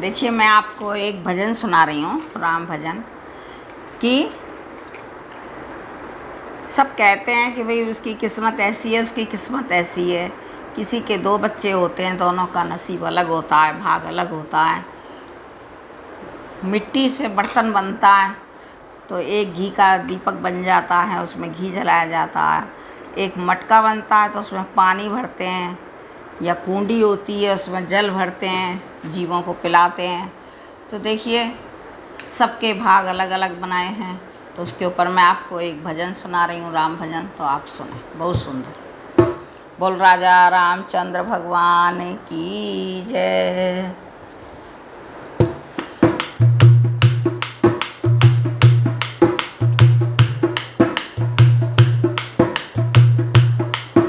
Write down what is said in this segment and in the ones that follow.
देखिए, मैं आपको एक भजन सुना रही हूँ, राम भजन। कि सब कहते हैं कि भाई उसकी किस्मत ऐसी है, उसकी किस्मत ऐसी है। किसी के 2 बच्चे होते हैं, दोनों का नसीब अलग होता है, भाग अलग होता है। मिट्टी से बर्तन बनता है तो एक घी का दीपक बन जाता है, उसमें घी जलाया जाता है। एक मटका बनता है तो उसमें पानी भरते हैं, या कूंडी होती है उसमें जल भरते हैं, जीवों को पिलाते हैं। तो देखिए, सबके भाग अलग अलग बनाए हैं। तो उसके ऊपर मैं आपको एक भजन सुना रही हूँ, राम भजन। तो आप सुने, बहुत सुंदर। बोल राजा रामचंद्र भगवान की जय।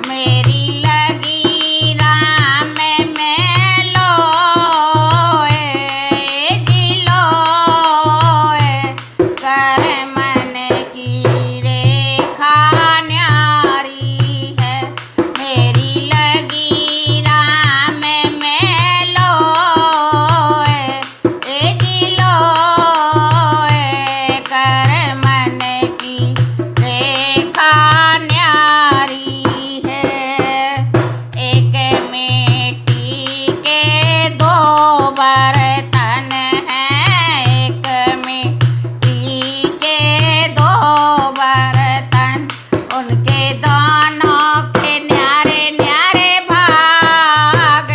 मेरी लगी राम में लोए जी लोए, कर मन की रेखा न्यारी है। मेरी लगी राम में लोए जी लोए, कर मन की रेखा न्यारी है। एक मिट्टी के 2 बर्तन हैं, एक मिट्टी के 2 बर्तन, उनके दोनों के न्यारे न्यारे भाग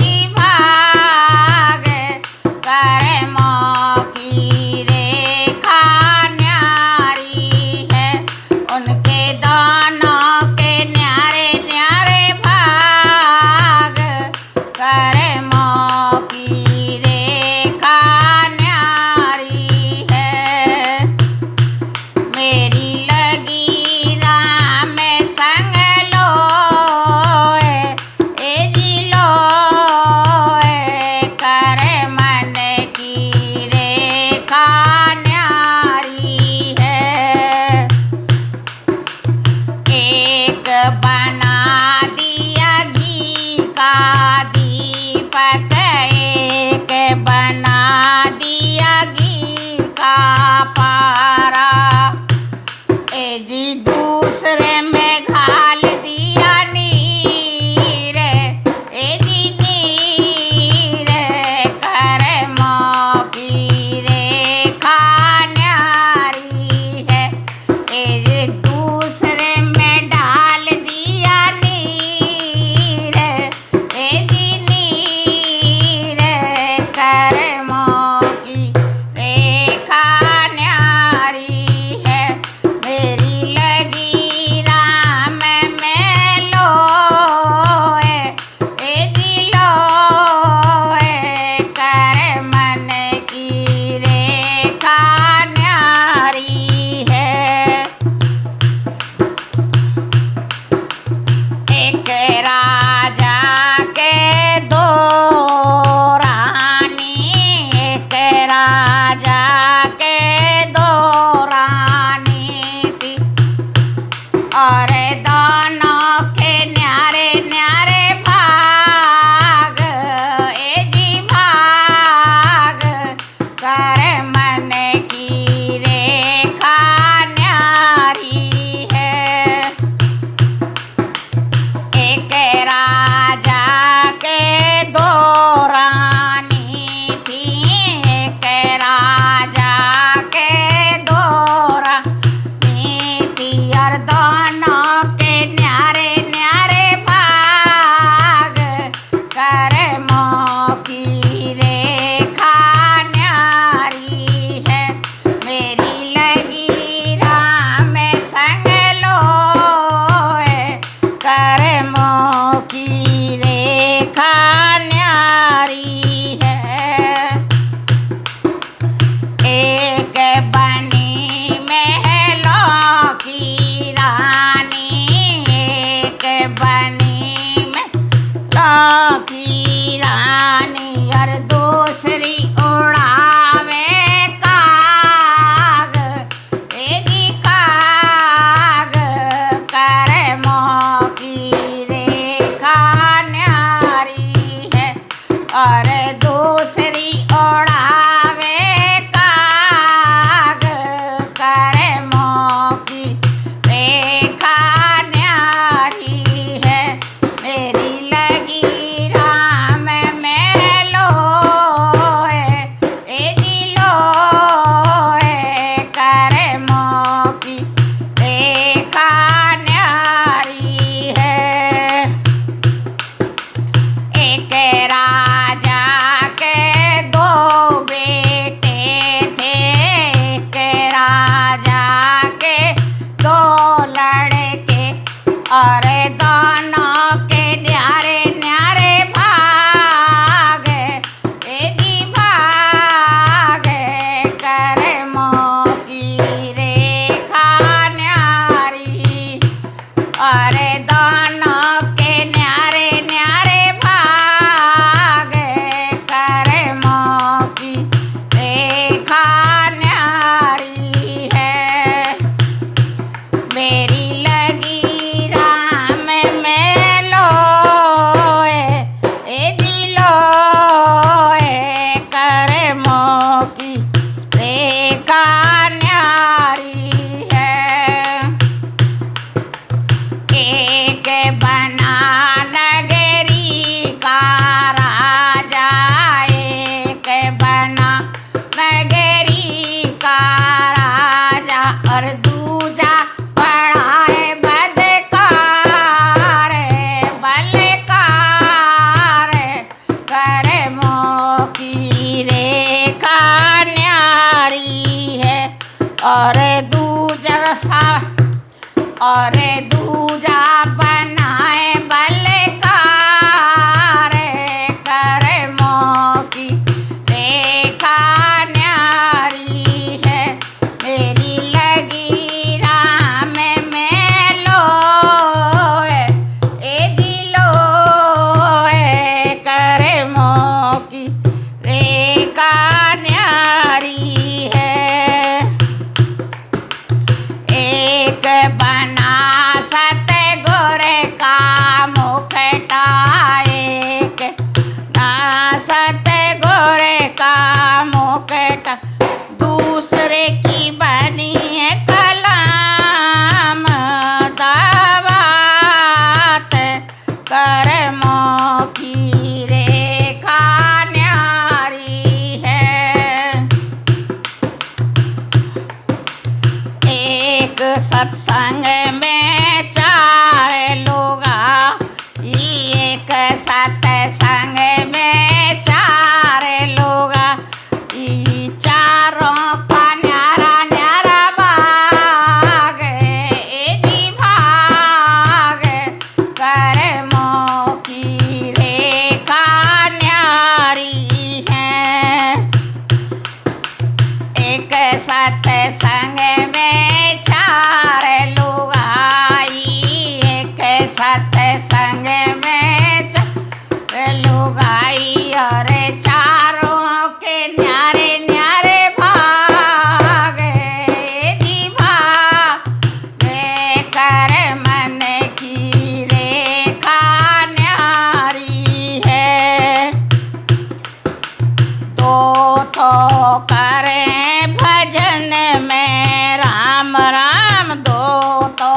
जी भाग, कर्मों की रेखा न्यारी है। उनके दोनों के न्यारे न्यारे भाग, कर्मों की रेखा न्यारी है। मेरी लगी राम संग लोए जी लोए, कर मन की रेखा न्यारी है। एक बना दिया घी का दीपक, एक बना दिया घी का पारा, जी दूसरे में घाल दिया नीर, जी नीर, कर्मों की रेखा न्यारी है। दूसरे में डाल दिया नीर, जी नीर, कर्मों की रेखा न्यारी है। मेरी लगी राम में लोए जी लोए, कर मन की रेखा न्यारी है। एक राजा के 2 रानी, एक राजा के 2 रानी थी, और दोनों के न्यारे न्यारे भाग जी भाग, कर मन की रेखा न्यारी है। एक राजा के 2 रानी थी, एक राजा के 2 रानी थी, और दोनों जरसा और दूजा बनाए बलकार कर्मों की रेखा न्यारी है मेरी लगी राम में लो ए जी लो कर्मों की रेखा न्यारी है एक बना सतगुर का मुखटा एक ना सतगुर का मुखटा दूसरे की बनी है कलाम दावत कर्मों की रेखा न्यारी है एक सत्संग में चार लोग एक सत्संग में चार लोग चारों का न्यारा न्यारा भाग जी भाग कर्मों की रेखा न्यारी है एक सत्संग में चार लोग आई एक सत्संग में चार लोग आई और चारों के न्यारे न्यारे भाग जी भाग कर मन की रेखा न्यारी है दो तो करें भजन में राम राम दो तो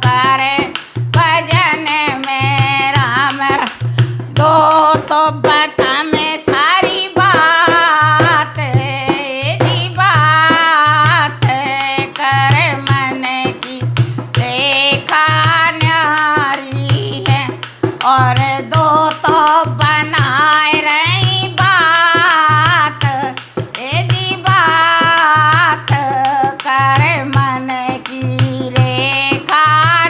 करें भजन में राम राम दो तो बता में सारी बात जी बात कर मन की रेखा न्यारी है और दो तो बनाए रही बात जी बात कर मन की रेखा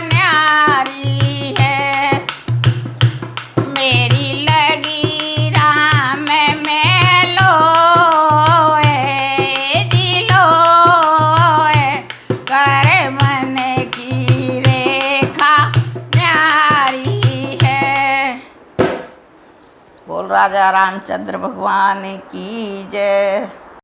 न्यारी है मेरी लगी राम में लो जी लो कर मन की रेखा न्यारी है। बोल राजा रामचंद्र भगवान की जय।